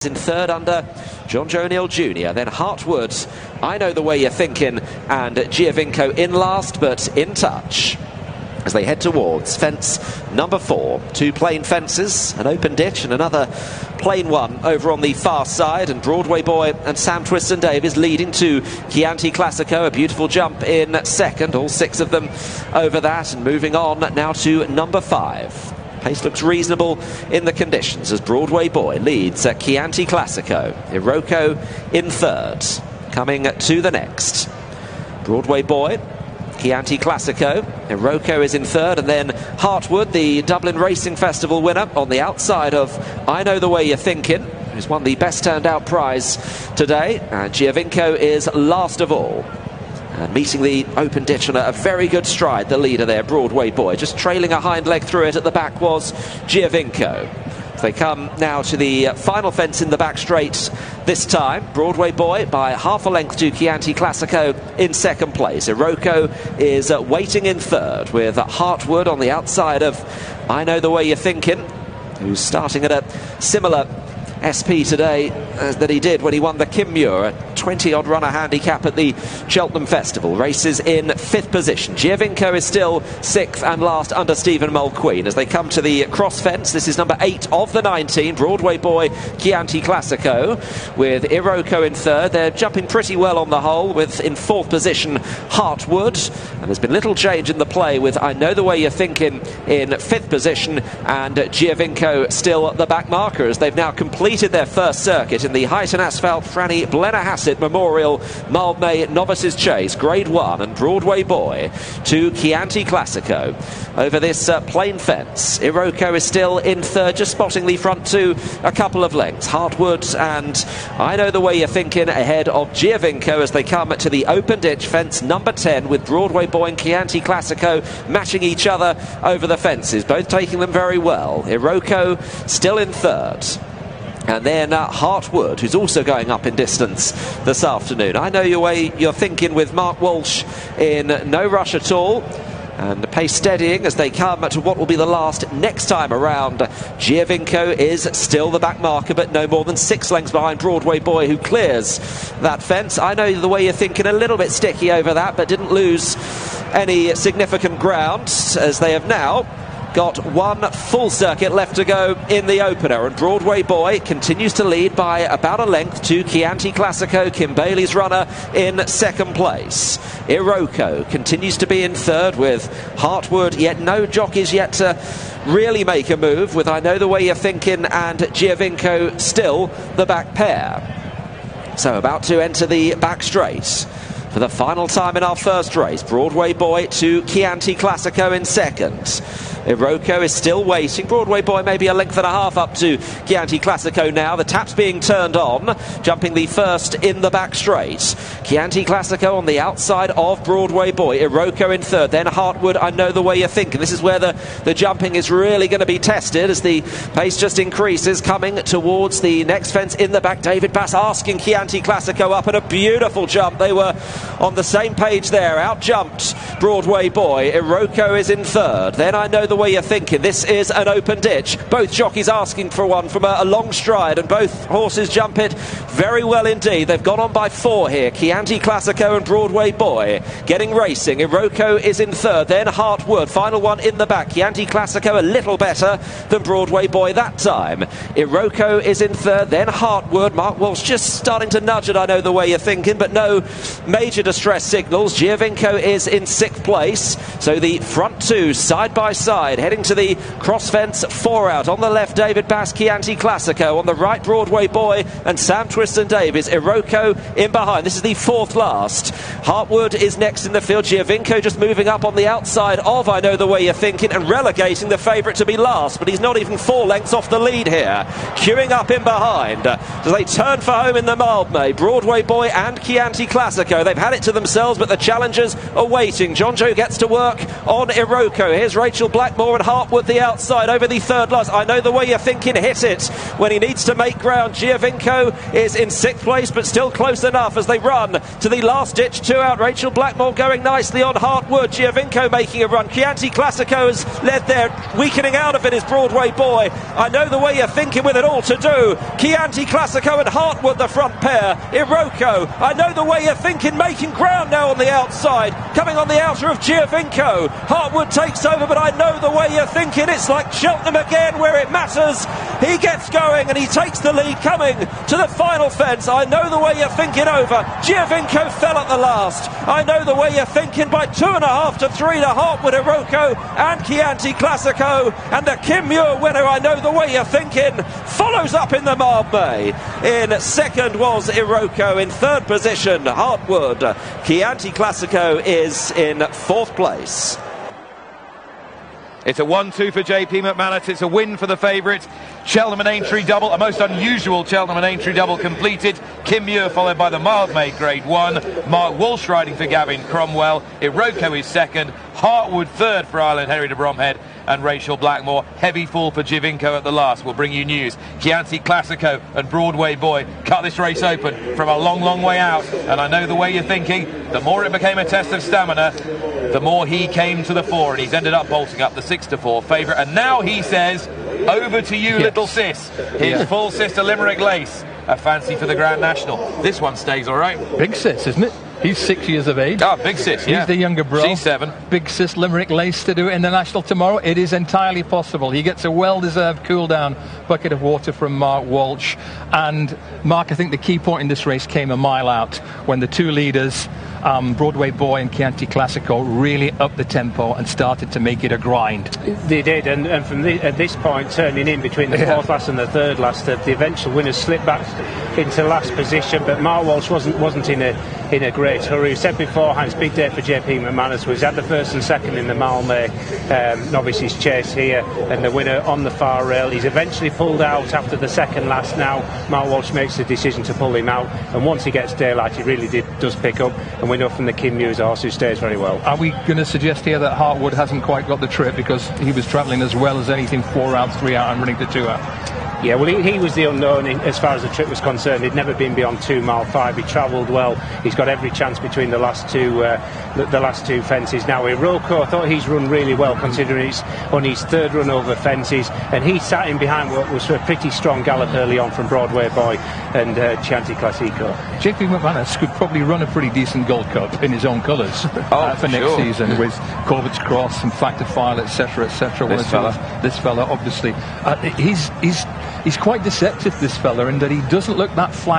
In third under John Joe O'Neill Jr. Then Hartwood, I Know the Way You're Thinking, and Giovinco in last but in touch as they head towards fence number 4. Two plain fences, an open ditch and another plain one over on the far side, and Broadway Boy and Sam Twiston Davies leading to Chianti Classico. A beautiful jump in second, all 6 of them over that, and moving on now to number 5. Pace looks reasonable in the conditions as Broadway Boy leads at Chianti Classico. Iroko in third. Coming to the next. Broadway Boy, Chianti Classico. Iroko is in third, and then Hartwood, the Dublin Racing Festival winner, on the outside of I Know the Way You're Thinking, who's won the best turned out prize today. And Giovinco is last of all. And meeting the open ditch on a very good stride, the leader there, Broadway Boy. Just trailing a hind leg through it at the back was Giovinco. As they come now to the final fence in the back straight this time. Broadway Boy by half a length to Chianti Classico in second place. Iroko is waiting in third, with Hartwood on the outside of I Know the Way You're Thinking, who's starting at a similar SP today that he did when he won the Kinmure, a 20-odd runner handicap at the Cheltenham Festival. Races in 5th position. Giovinco is still 6th and last under Stephen Mulqueen as they come to the cross fence. This is number 8 of the 19. Broadway Boy, Chianti Classico, with Iroko in third. They're jumping pretty well on the whole, with in 4th position Hartwood, and there's been little change in the play with I Know the Way You're Thinking in 5th position, and Giovinco still the back marker as they've now completed their first circuit in the Huyton Asphalt Franny Blennerhassett Memorial Mildmay Novices Chase Grade 1, and Broadway Boy to Chianti Classico over this plain fence. Iroko is still in third, just spotting the front two a couple of lengths. Hartwood and I Know the Way You're Thinking ahead of Giovinco as they come to the open ditch fence number 10, with Broadway Boy and Chianti Classico matching each other over the fences, both taking them very well. Iroko still in third. And then Hartwood, who's also going up in distance this afternoon. I Know Your Way You're Thinking with Mark Walsh in no rush at all. And the pace steadying as they come to what will be the last next time around. Giovinco is still the back marker, but no more than 6 lengths behind Broadway Boy, who clears that fence. I Know the Way You're Thinking a little bit sticky over that, but didn't lose any significant ground as they have now got one full circuit left to go in the opener, and Broadway Boy continues to lead by about a length to Chianti Classico. Kim Bailey's runner in second place. Iroko continues to be in third, with Hartwood, yet no jockeys yet to really make a move, with I Know the Way You're Thinking and Giovinco still the back pair. So about to enter the back straight for the final time in our first race. Broadway Boy to Chianti Classico in second. Iroko is still waiting. Broadway Boy maybe a length and a half up to Chianti Classico now. The tap's being turned on, jumping the first in the back straight. Chianti Classico on the outside of Broadway Boy. Iroko in third, then Hartwood, I Know the Way You're Thinking. This is where the jumping is really going to be tested as the pace just increases, coming towards the next fence in the back. David Bass asking Chianti Classico up, and a beautiful jump. They were on the same page there, out-jumped Broadway Boy. Iroko is in third, then I Know the Way You're Thinking. This is an open ditch. Both jockeys asking for one from a long stride, and both horses jump it very well indeed. They've gone on by 4 here. Chianti Classico and Broadway Boy getting racing. Iroko is in third, then Hartwood, final one in the back. Chianti Classico a little better than Broadway Boy that time. Iroko is in third, then Hartwood. Mark Walsh just starting to nudge it, I Know the Way You're Thinking, but no major distress signals. Giovinco is in 6th place, so the front two side by side heading to the cross fence 4 out. On the left, David Bass, Chianti Classico. On the right, Broadway Boy and Sam Twiston Davies. Iroko in behind. This is the 4th last. Hartwood is next in the field. Giovinco just moving up on the outside of I Know the Way You're Thinking and relegating the favourite to be last, but he's not even 4 lengths off the lead here. Queuing up in behind. So they turn for home in the Mildmay. Broadway Boy and Chianti Classico. They've had it to themselves, but the challengers are waiting. John Joe gets to work on Iroko. Here's Rachel Black Blackmore and Hartwood the outside over the third last. I Know the Way You're Thinking hit it when he needs to make ground. Giovinco is in 6th place, but still close enough as they run to the last ditch 2 out. Rachel Blackmore going nicely on Hartwood. Giovinco making a run. Chianti Classico has led there. Weakening out of it is Broadway Boy. I Know the Way You're Thinking with it all to do. Chianti Classico and Hartwood the front pair. Iroko, I Know the Way You're Thinking making ground now on the outside. Coming on the outer of Giovinco. Hartwood takes over, but I Know the Way You're Thinking. It's like Cheltenham again where it matters. He gets going and he takes the lead coming to the final fence. I Know the Way You're Thinking over. Giovinco fell at the last. I Know the Way You're Thinking by 2.5 to 3 to Hartwood, Iroko and Chianti Classico. And the Kim Muir winner, I Know the Way You're Thinking, follows up in the Mildmay. In second was Iroko. In third position, Hartwood. Chianti Classico is in 4th place. It's a 1-2 for JP McManus. It's a win for the favourite. Cheltenham and Aintree double, a most unusual Cheltenham and Aintree double completed. Kim Muir followed by the Mildmay Grade 1. Mark Walsh riding for Gavin Cromwell. Iroko is second. Hartwood third for Ireland, Henry de Bromhead and Rachel Blackmore. Heavy fall for Giovinco at the last. We'll bring you news. Chianti Classico and Broadway Boy cut this race open from a long, long way out. And I Know the Way You're Thinking, the more it became a test of stamina, the more he came to the fore, and he's ended up bolting up the 6-4 favourite. And now he says, over to you, little sis. His full sister Limerick Lace, a fancy for the Grand National. This one stays all right. Big sis, isn't it? He's 6 years of age. Oh, big sis, yeah. He's the younger bro. She's 7. Big sis Limerick Lace to do it in the National tomorrow. It is entirely possible. He gets a well-deserved cool-down bucket of water from Mark Walsh. And Mark, I think the key point in this race came a mile out when the two leaders, Broadway Boy and Chianti Classico, really upped the tempo and started to make it a grind. They did, and from at this point, turning in between the 4th last and the 3rd last, the eventual winners slipped back into last position, but Mark Walsh wasn't in a great hurry. We said beforehand, it's a big day for JP McManus. He's had the 1st and 2nd in the Mildmay Novices chase here, and the winner on the far rail. He's eventually pulled out after the 2nd last now. Mark Walsh makes the decision to pull him out, and once he gets daylight, he really does pick up, and we know from the Kim Muir's horse who stays very well. Are we going to suggest here that Hartwood hasn't quite got the trip because he was travelling as well as anything 4 out, 3 out and running to 2 out? Yeah, well, he was the unknown as far as the trip was concerned. He'd never been beyond 2 mile 5. He travelled well. He's got every chance between the last two fences. Now, Iroko, I thought he's run really well considering he's on his 3rd run over fences, and he sat in behind what was a pretty strong gallop early on from Broadway Boy and Chianti Classico. JP McManus could probably run a pretty decent Gold Cup in his own colours for next season with Corbett's Cross and Factor File, etc., etc. This fella, obviously, he's quite deceptive, this fella, in that he doesn't look that flashy.